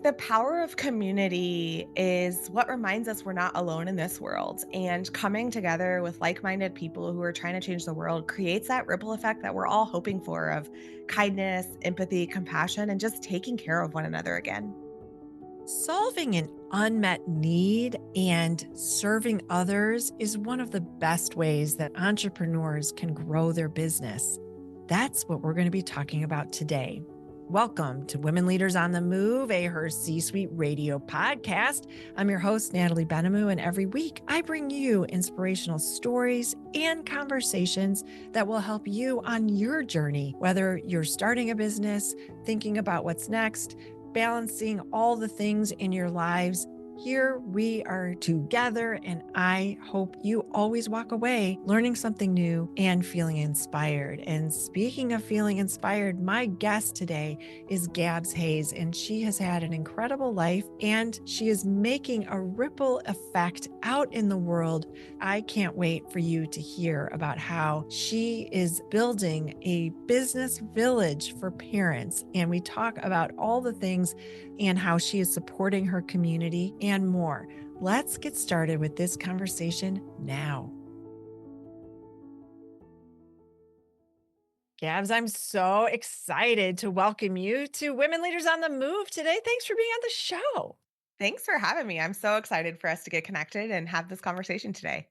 The power of community is what reminds us we're not alone in this world. And coming together with like minded people who are trying to change the world creates that ripple effect that we're all hoping for of kindness, empathy, compassion, and just taking care of one another again. Solving an unmet need and serving others is one of the best ways that entrepreneurs can grow their business. That's what we're going to be talking about today. Welcome to Women Leaders on the Move, a Her C-Suite radio podcast. I'm your host, Natalie Benamou, and every week I bring you inspirational stories and conversations that will help you on your journey, whether you're starting a business, thinking about what's next, balancing all the things in your lives. Here we are together, and I hope you always walk away learning something new and feeling inspired. And speaking of feeling inspired, my guest today is Gabs Hayes, and she has had an incredible life and she is making a ripple effect out in the world. I can't wait for you to hear about how she is building a business village for parents. And we talk about all the things and how she is supporting her community and more. Let's get started with this conversation now. Gabs, I'm so excited to welcome you to Women Leaders on the Move today. Thanks for being on the show. Thanks for having me. I'm so excited for us to get connected and have this conversation today.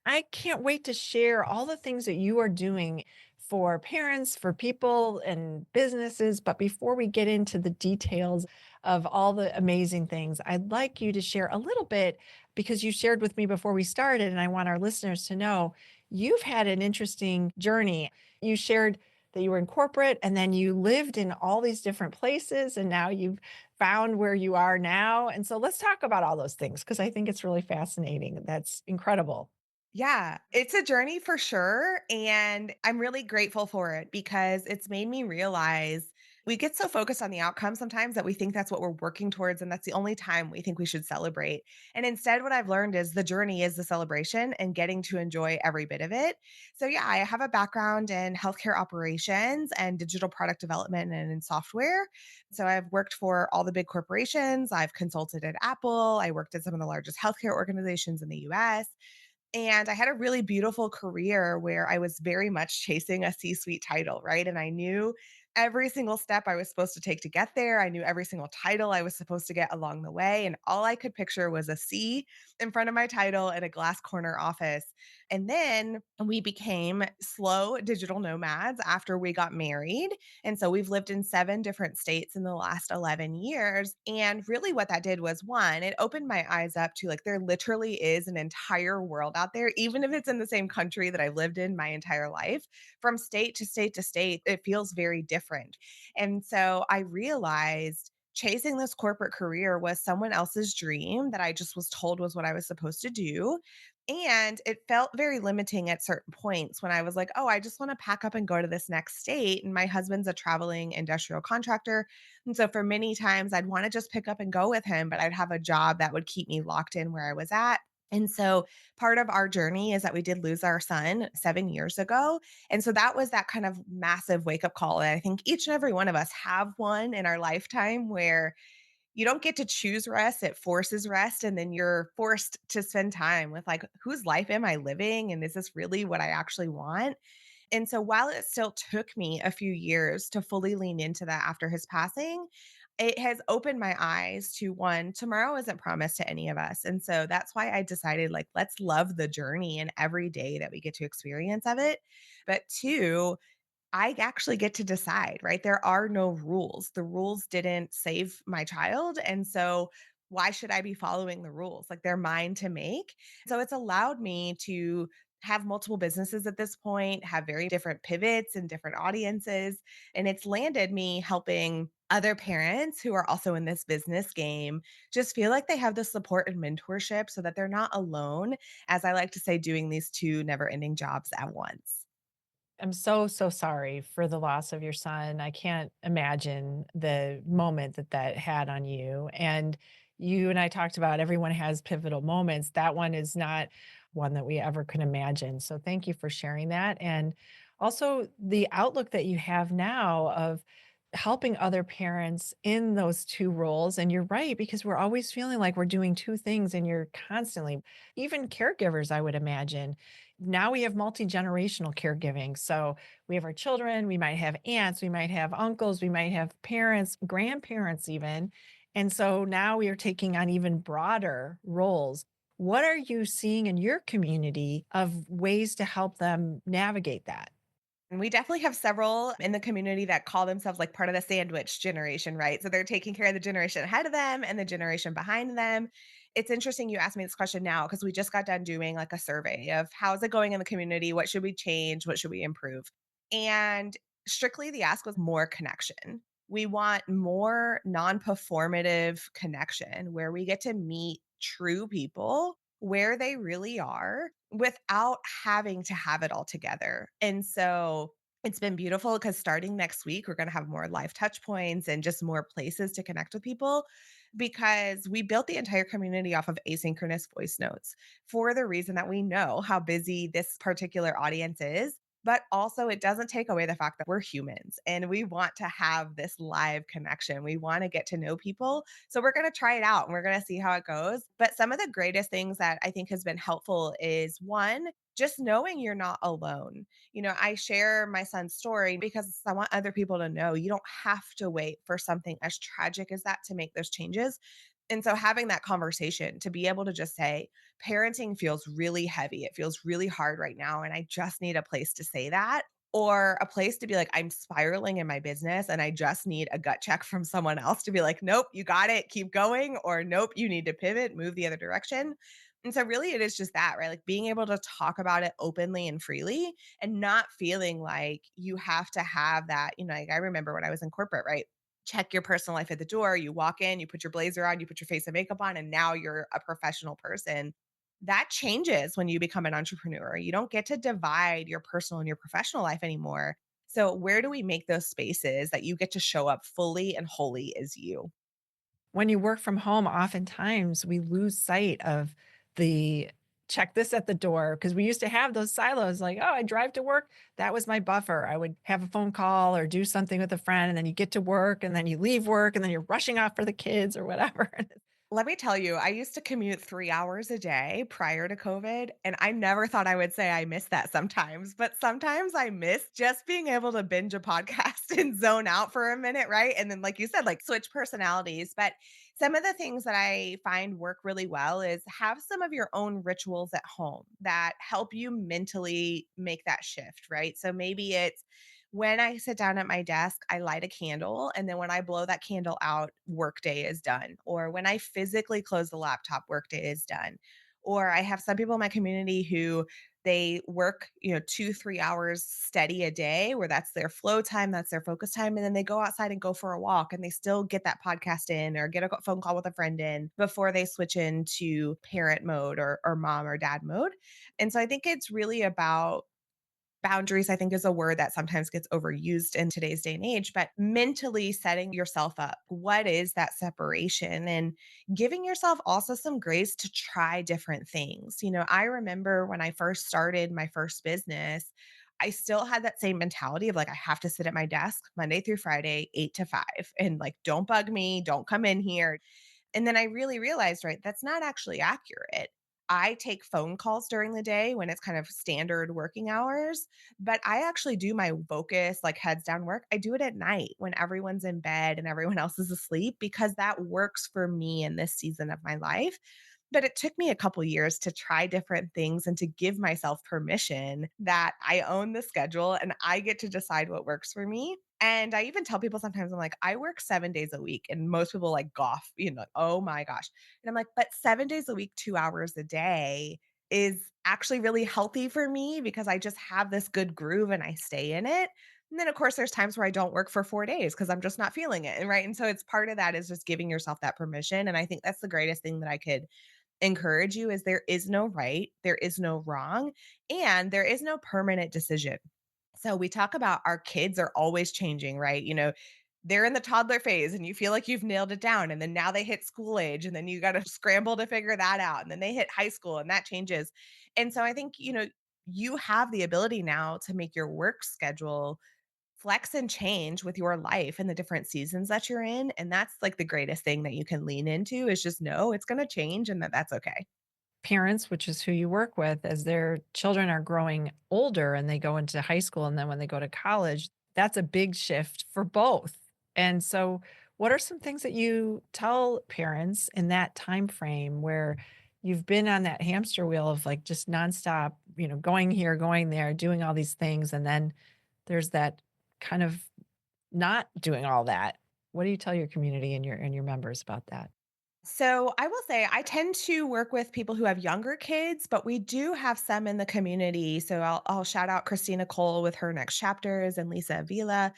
I can't wait to share all the things that you are doing for parents, for people and businesses. But before we get into the details of all the amazing things, I'd like you to share a little bit because you shared with me before we started, and I want our listeners to know you've had an interesting journey. You shared that you were in corporate and then you lived in all these different places, and now you've found where you are now. And so let's talk about all those things because I think it's really fascinating. That's incredible. Yeah, it's a journey for sure. And I'm really grateful for it because it's made me realize we get so focused on the outcome sometimes that we think that's what we're working towards. And that's the only time we think we should celebrate. And instead, what I've learned is the journey is the celebration and getting to enjoy every bit of it. So, yeah, I have a background in healthcare operations and digital product development and in software. So, I've worked for all the big corporations. I've consulted at Apple. I worked at some of the largest healthcare organizations in the US. And I had a really beautiful career where I was very much chasing a C suite title, right? And I knew every single step I was supposed to take to get there. I knew every single title I was supposed to get along the way. And all I could picture was a C in front of my title in a glass corner office. And then we became slow digital nomads after we got married. And so we've lived in 7 different states in the last 11 years. And really, what that did was one, it opened my eyes up to like, there literally is an entire world out there, even if it's in the same country that I've lived in my entire life. From state to state to state, it feels very different. And so I realized chasing this corporate career was someone else's dream that I just was told was what I was supposed to do. And it felt very limiting at certain points when I was like, oh, I just want to pack up and go to this next state. And my husband's a traveling industrial contractor. And so for many times, I'd want to just pick up and go with him, but I'd have a job that would keep me locked in where I was at. And so part of our journey is that we did lose our son 7 years ago. And so that was that kind of massive wake up call. And I think each and every one of us have one in our lifetime where you don't get to choose rest, it forces rest. And then you're forced to spend time with like, whose life am I living? And is this really what I actually want? And so while it still took me a few years to fully lean into that after his passing, it has opened my eyes to one, tomorrow isn't promised to any of us. And so that's why I decided, like, let's love the journey and every day that we get to experience of it. But two, I actually get to decide, right? There are no rules. The rules didn't save my child. And so why should I be following the rules? Like they're mine to make. So it's allowed me to have multiple businesses at this point, have very different pivots and different audiences. And it's landed me helping other parents who are also in this business game just feel like they have the support and mentorship so that they're not alone, as I like to say, doing these two never ending jobs at once. I'm so, so sorry for the loss of your son. I can't imagine the moment that that had on you. And you and I talked about everyone has pivotal moments. That one is not one that we ever could imagine. So thank you for sharing that. And also the outlook that you have now of helping other parents in those two roles. And you're right, because we're always feeling like we're doing two things and you're constantly, even caregivers, I would imagine. Now we have multi generational caregiving. So we have our children, we might have aunts, we might have uncles, we might have parents, grandparents, even. And so now we are taking on even broader roles. What are you seeing in your community of ways to help them navigate that? And we definitely have several in the community that call themselves like part of the sandwich generation, right? So they're taking care of the generation ahead of them and the generation behind them. It's interesting you asked me this question now because we just got done doing like a survey of how's it going in the community? What should we change? What should we improve? And strictly the ask was more connection. We want more non performative connection where we get to meet true people where they really are without having to have it all together. And so it's been beautiful because starting next week, we're going to have more live touch points and just more places to connect with people because we built the entire community off of asynchronous voice notes for the reason that we know how busy this particular audience is. But also, it doesn't take away the fact that we're humans and we want to have this live connection. We want to get to know people, so we're going to try it out and we're going to see how it goes. But some of the greatest things that I think has been helpful is one, just knowing you're not alone. I share my son's story because I want other people to know you don't have to wait for something as tragic as that to make those changes. And so having that conversation to be able to just say, parenting feels really heavy. It feels really hard right now. And I just need a place to say that, or a place to be like, I'm spiraling in my business and I just need a gut check from someone else to be like, nope, you got it, keep going, or nope, you need to pivot, move the other direction. And so, really, it is just that, right? Like being able to talk about it openly and freely and not feeling like you have to have that. Like I remember when I was in corporate, right? Check your personal life at the door. You walk in, you put your blazer on, you put your face and makeup on, and now you're a professional person. That changes when you become an entrepreneur. You don't get to divide your personal and your professional life anymore. So, where do we make those spaces that you get to show up fully and wholly as you? When you work from home, oftentimes we lose sight of the check this at the door because we used to have those silos like, oh, I drive to work. That was my buffer. I would have a phone call or do something with a friend, and then you get to work, and then you leave work, and then you're rushing off for the kids or whatever. Let me tell you, I used to commute 3 hours a day prior to COVID, and I never thought I would say I miss that sometimes, but sometimes I miss just being able to binge a podcast and zone out for a minute, right? And then, like you said, like switch personalities. But some of the things that I find work really well is have some of your own rituals at home that help you mentally make that shift, right? So maybe it's when I sit down at my desk, I light a candle. And then when I blow that candle out, workday is done. Or when I physically close the laptop, workday is done. Or I have some people in my community who they work, 2, 3 hours steady a day where that's their flow time, that's their focus time. And then they go outside and go for a walk and they still get that podcast in or get a phone call with a friend in before they switch into parent mode or mom or dad mode. And so I think it's really about boundaries. I think is a word that sometimes gets overused in today's day and age, but mentally setting yourself up. What is that separation? And giving yourself also some grace to try different things. I remember when I first started my first business, I still had that same mentality of like, I have to sit at my desk Monday through Friday, 8 to 5, and like, don't bug me, don't come in here. And then I really realized, right, that's not actually accurate. I take phone calls during the day when it's kind of standard working hours, but I actually do my focus, like heads down work. I do it at night when everyone's in bed and everyone else is asleep because that works for me in this season of my life. But it took me a couple years to try different things and to give myself permission that I own the schedule and I get to decide what works for me. And I even tell people sometimes, I'm like, I work 7 days a week. And most people like golf, oh my gosh. And I'm like, but 7 days a week, 2 hours a day is actually really healthy for me because I just have this good groove and I stay in it. And then, of course, there's times where I don't work for 4 days because I'm just not feeling it. And right. And so it's part of that is just giving yourself that permission. And I think that's the greatest thing that I could encourage you is there is no right, there is no wrong, and there is no permanent decision. So we talk about our kids are always changing, right? They're in the toddler phase and you feel like you've nailed it down. And then now they hit school age and then you got to scramble to figure that out. And then they hit high school and that changes. And so I think, you have the ability now to make your work schedule flex and change with your life and the different seasons that you're in. And that's like the greatest thing that you can lean into is just know it's going to change and that that's okay. Parents, which is who you work with, as their children are growing older and they go into high school and then when they go to college, that's a big shift for both. And so what are some things that you tell parents in that time frame where you've been on that hamster wheel of like just nonstop, going here, going there, doing all these things and then there's that kind of not doing all that. What do you tell your community and your members about that? So I will say I tend to work with people who have younger kids, but we do have some in the community. So I'll shout out Christina Cole with her next chapters and Lisa Avila.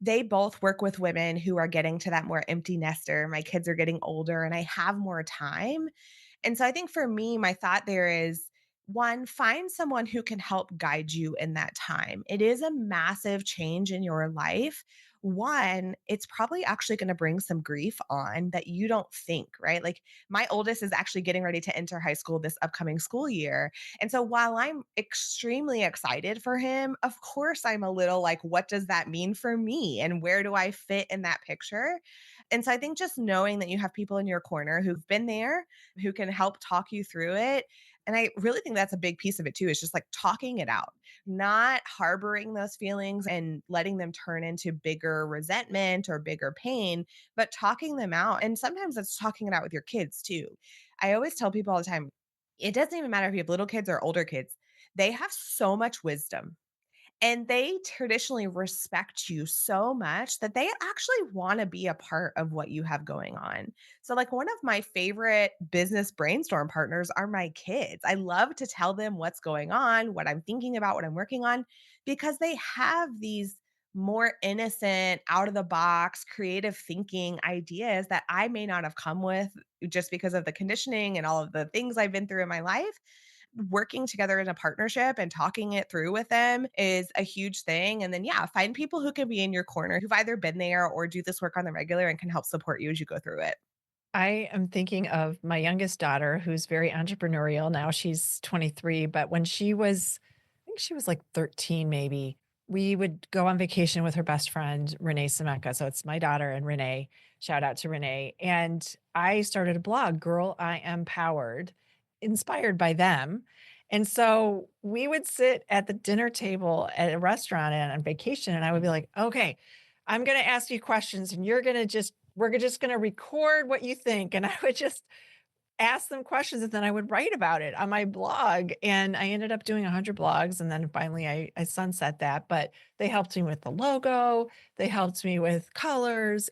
They both work with women who are getting to that more empty nester. My kids are getting older and I have more time. And so I think for me, my thought there is one, find someone who can help guide you in that time. It is a massive change in your life. One, it's probably actually going to bring some grief on that you don't think, right? Like my oldest is actually getting ready to enter high school this upcoming school year. And so while I'm extremely excited for him, of course I'm a little like, what does that mean for me? And where do I fit in that picture? And so I think just knowing that you have people in your corner who've been there, who can help talk you through it. And I really think that's a big piece of it too, is just like talking it out, not harboring those feelings and letting them turn into bigger resentment or bigger pain, but talking them out. And sometimes it's talking it out with your kids too. I always tell people all the time, it doesn't even matter if you have little kids or older kids, they have so much wisdom and they traditionally respect you so much that they actually want to be a part of what you have going on. So, like, one of my favorite business brainstorm partners are my kids. I love to tell them what's going on, what I'm thinking about, what I'm working on, because they have these more innocent, out of the box, creative thinking ideas that I may not have come with just because of the conditioning and all of the things I've been through in my life. Working together in a partnership and talking it through with them is a huge thing. And then, yeah, find people who can be in your corner who've either been there or do this work on the regular and can help support you as you go through it. I am thinking of my youngest daughter who's very entrepreneurial. Now she's 23, but when I think she was like 13 maybe, we would go on vacation with her best friend, Renee Semeka. So it's my daughter and Renee. Shout out to Renee. And I started a blog, Girl, I Am Powered, inspired by them. And so we would sit at the dinner table at a restaurant and on vacation, and I would be like, okay, I'm going to ask you questions and we're just going to record what you think. And I would just ask them questions and then I would write about it on my blog. And I ended up doing 100 blogs. And then finally I sunset that, but they helped me with the logo. They helped me with colors.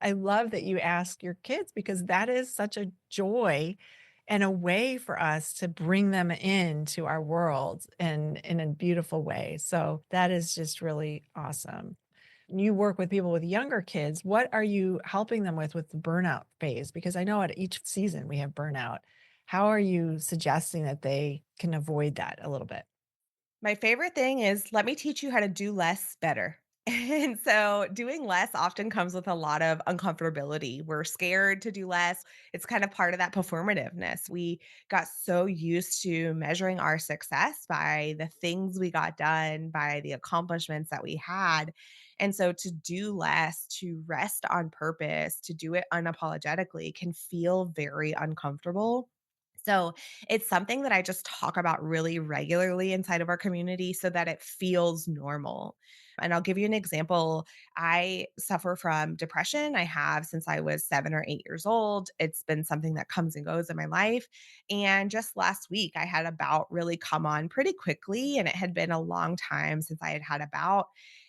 I love that you ask your kids because that is such a joy and a way for us to bring them into our world and in a beautiful way. So that is just really awesome. You work with people with younger kids. What are you helping them with the burnout phase? Because I know at each season we have burnout. How are you suggesting that they can avoid that a little bit? My favorite thing is let me teach you how to do less better. And so doing less often comes with a lot of uncomfortability. We're scared to do less. It's kind of part of that performativeness. We got so used to measuring our success by the things we got done, by the accomplishments that we had. And so to do less, to rest on purpose, to do it unapologetically can feel very uncomfortable. So it's something that I just talk about really regularly inside of our community so that it feels normal. And I'll give you an example. I suffer from depression. I have since I was 7 or 8 years old. It's been something that comes and goes in my life. And just last week, I had a bout really come on pretty quickly. And it had been a long time since I had had a bout.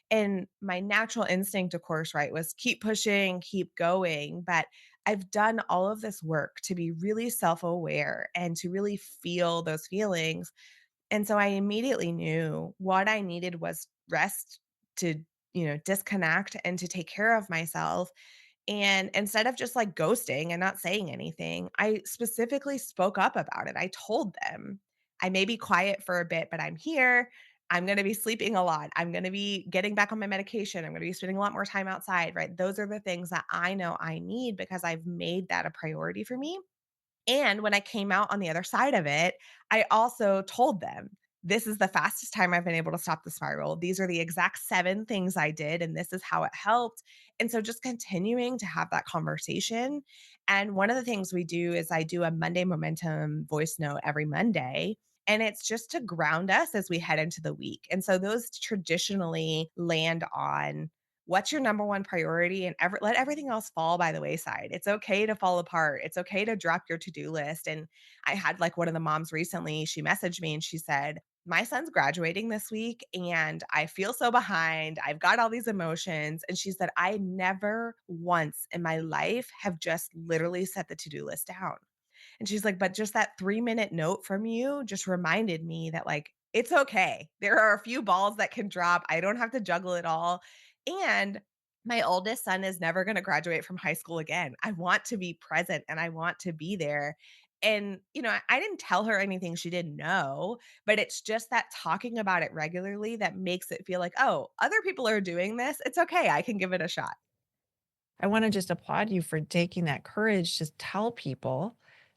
And my natural instinct, of course, right, was keep pushing, keep going. But I've done all of this work to be really self aware and to really feel those feelings. And so I immediately knew what I needed was rest to, disconnect and to take care of myself. And instead of just like ghosting and not saying anything, I specifically spoke up about it. I told them, I may be quiet for a bit, but I'm here. I'm going to be sleeping a lot. I'm going to be getting back on my medication. I'm going to be spending a lot more time outside, right? Those are the things that I know I need because I've made that a priority for me. And when I came out on the other side of it, I also told them this is the fastest time I've been able to stop the spiral. These are the exact 7 things I did, and this is how it helped. And so just continuing to have that conversation. And one of the things we do is I do a Monday momentum voice note every Monday. And it's just to ground us as we head into the week. And so those traditionally land on what's your number one priority and let everything else fall by the wayside. It's okay to fall apart. It's okay to drop your to-do list. And I had like one of the moms recently, she messaged me and she said, my son's graduating this week and I feel so behind. I've got all these emotions. And she said, I never once in my life have just literally set the to do list down. And she's like, but just that 3-minute note from you just reminded me that, like, it's okay. There are a few balls that can drop. I don't have to juggle it all. And my oldest son is never going to graduate from high school again. I want to be present and I want to be there. And, I didn't tell her anything she didn't know, but it's just that talking about it regularly that makes it feel like, oh, other people are doing this. It's okay. I can give it a shot. I want to just applaud you for taking that courage to tell people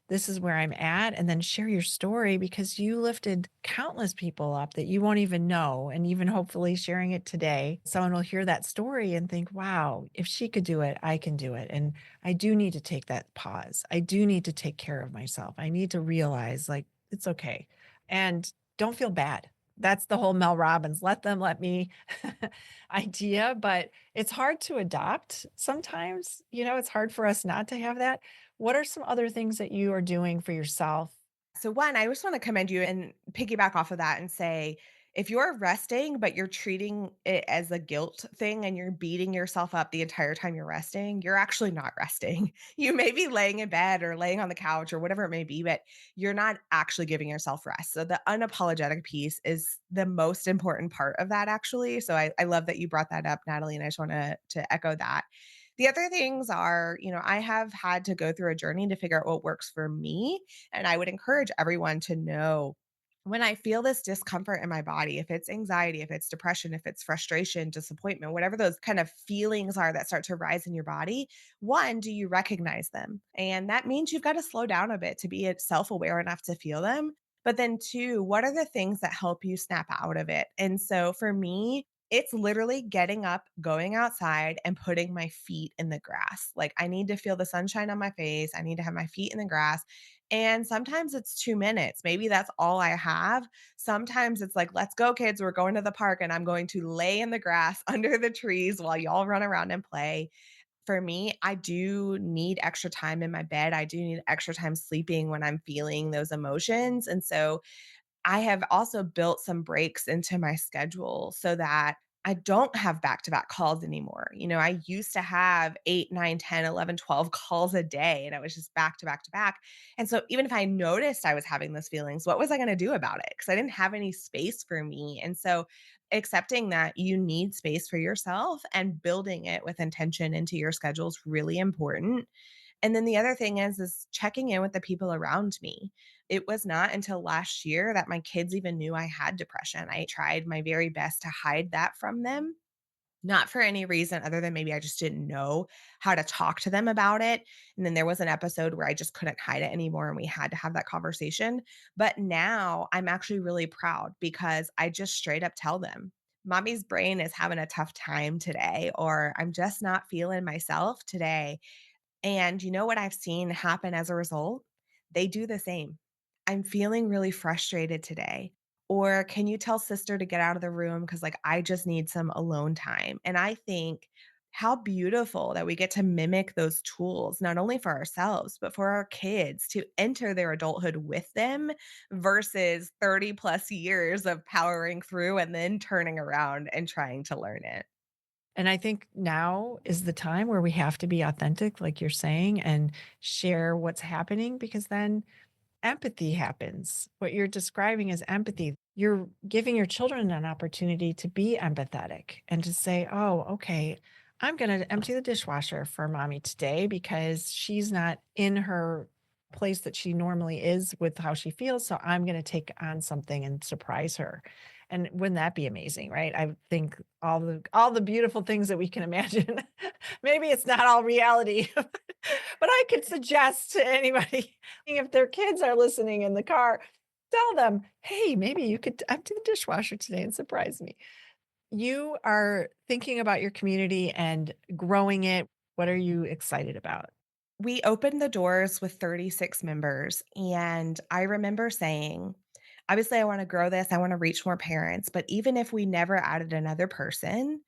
this is where I'm at and then share your story because you lifted countless people up that you won't even know. And even hopefully sharing it today, someone will hear that story and think, wow, if she could do it, I can do it. And I do need to take that pause. I do need to take care of myself. I need to realize like it's okay. And don't feel bad. That's the whole Mel Robbins, let them, let me idea. But it's hard to adopt sometimes, it's hard for us not to have that. What are some other things that you are doing for yourself? So, one, I just want to commend you and piggyback off of that and say, if you're resting, but you're treating it as a guilt thing and you're beating yourself up the entire time you're resting, you're actually not resting. You may be laying in bed or laying on the couch or whatever it may be, but you're not actually giving yourself rest. So, the unapologetic piece is the most important part of that, actually. So, I love that you brought that up, Natalie, and I just want to echo that. The other things are, I have had to go through a journey to figure out what works for me, and I would encourage everyone to know when I feel this discomfort in my body, if it's anxiety, if it's depression, if it's frustration, disappointment, whatever those kind of feelings are that start to rise in your body, one, do you recognize them? And that means you've got to slow down a bit to be self aware enough to feel them. But then, two, what are the things that help you snap out of it? And so for me, it's literally getting up, going outside, and putting my feet in the grass. Like, I need to feel the sunshine on my face. I need to have my feet in the grass. And sometimes it's 2 minutes. Maybe that's all I have. Sometimes it's like, let's go, kids. We're going to the park, and I'm going to lay in the grass under the trees while y'all run around and play. For me, I do need extra time in my bed. I do need extra time sleeping when I'm feeling those emotions. And so I have also built some breaks into my schedule so that I don't have back to back calls anymore. I used to have 8, 9, 10, 11, 12 calls a day, and I was just back to back to back. And so even if I noticed I was having those feelings, what was I going to do about it? Because I didn't have any space for me. And so accepting that you need space for yourself and building it with intention into your schedule is really important. And then the other thing is checking in with the people around me. It was not until last year that my kids even knew I had depression. I tried my very best to hide that from them, not for any reason other than maybe I just didn't know how to talk to them about it. And then there was an episode where I just couldn't hide it anymore and we had to have that conversation. But now I'm actually really proud because I just straight up tell them, Mommy's brain is having a tough time today, or I'm just not feeling myself today. And you know what I've seen happen as a result? They do the same. I'm feeling really frustrated today. Or can you tell sister to get out of the room? Cause like I just need some alone time. And I think how beautiful that we get to mimic those tools, not only for ourselves, but for our kids to enter their adulthood with them versus 30 plus years of powering through and then turning around and trying to learn it. And I think now is the time where we have to be authentic, like you're saying, and share what's happening because then empathy happens. What you're describing is empathy. You're giving your children an opportunity to be empathetic and to say, oh, okay, I'm going to empty the dishwasher for mommy today because she's not in her place that she normally is with how she feels. So I'm going to take on something and surprise her. And wouldn't that be amazing, right? I think all the beautiful things that we can imagine. Maybe it's not all reality, but I could suggest to anybody if their kids are listening in the car, Tell them, hey, maybe you could empty the dishwasher today and surprise me. You are thinking about your community and growing it. What are you excited about? We opened the doors with 36 members, and I remember saying, obviously, I want to grow this, I want to reach more parents, but even if we never added another person,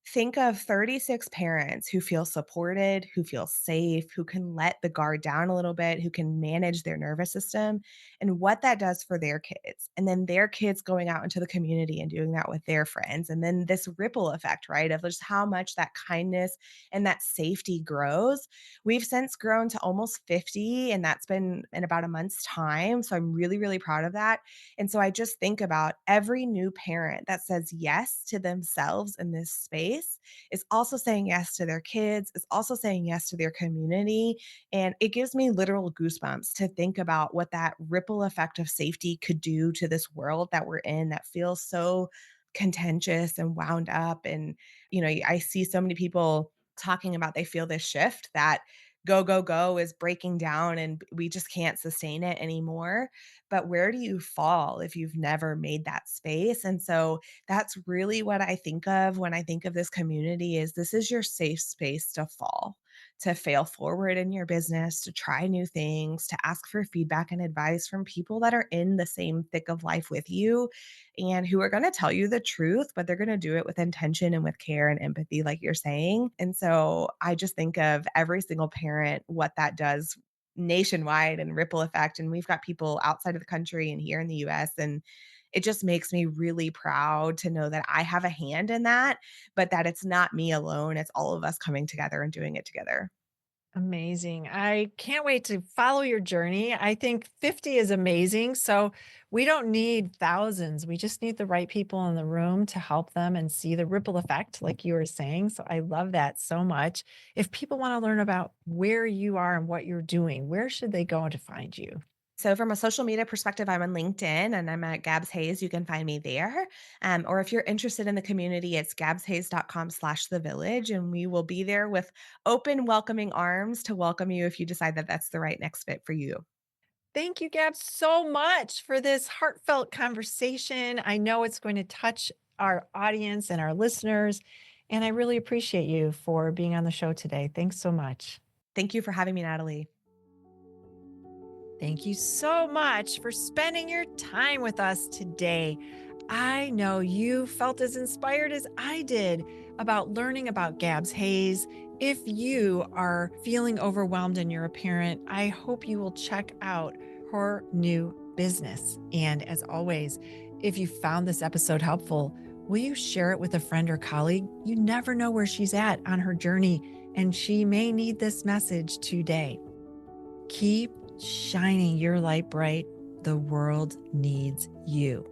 think of 36 parents who feel supported, who feel safe, who can let the guard down a little bit, who can manage their nervous system, and what that does for their kids. And then their kids going out into the community and doing that with their friends. And then this ripple effect, right, of just how much that kindness and that safety grows. We've since grown to almost 50, and that's been in about a month's time. So I'm really, really proud of that. And so I just think about every new parent that says yes to themselves in this space is also saying yes to their kids, is also saying yes to their community. And it gives me literal goosebumps to think about what that ripple effect of safety could do to this world that we're in that feels so contentious and wound up. And, I see so many people talking about they feel this shift that go, go, go is breaking down and we just can't sustain it anymore. But where do you fall if you've never made that space? And so that's really what I think of when I think of this community is this is your safe space to fall, to fail forward in your business, to try new things, to ask for feedback and advice from people that are in the same thick of life with you and who are going to tell you the truth, but they're going to do it with intention and with care and empathy, like you're saying. And so I just think of every single parent, what that does nationwide and ripple effect. And we've got people outside of the country and here in the US. And it just makes me really proud to know that I have a hand in that, but that it's not me alone. It's all of us coming together and doing it together. Amazing. I can't wait to follow your journey. I think 50 is amazing. So we don't need thousands. We just need the right people in the room to help them and see the ripple effect, like you were saying. So I love that so much. If people want to learn about where you are and what you're doing, where should they go to find you? So, from a social media perspective, I'm on LinkedIn and I'm at Gabs Hayes. You can find me there. Or if you're interested in the community, it's gabshayes.com/the village. And we will be there with open, welcoming arms to welcome you if you decide that that's the right next fit for you. Thank you, Gab, so much for this heartfelt conversation. I know it's going to touch our audience and our listeners. And I really appreciate you for being on the show today. Thanks so much. Thank you for having me, Natalie. Thank you so much for spending your time with us today. I know you felt as inspired as I did about learning about Gabs Hayes. If you are feeling overwhelmed and you're a parent, I hope you will check out her new business. And as always, if you found this episode helpful, will you share it with a friend or colleague? You never know where she's at on her journey, and she may need this message today. Keep shining your light bright. The world needs you.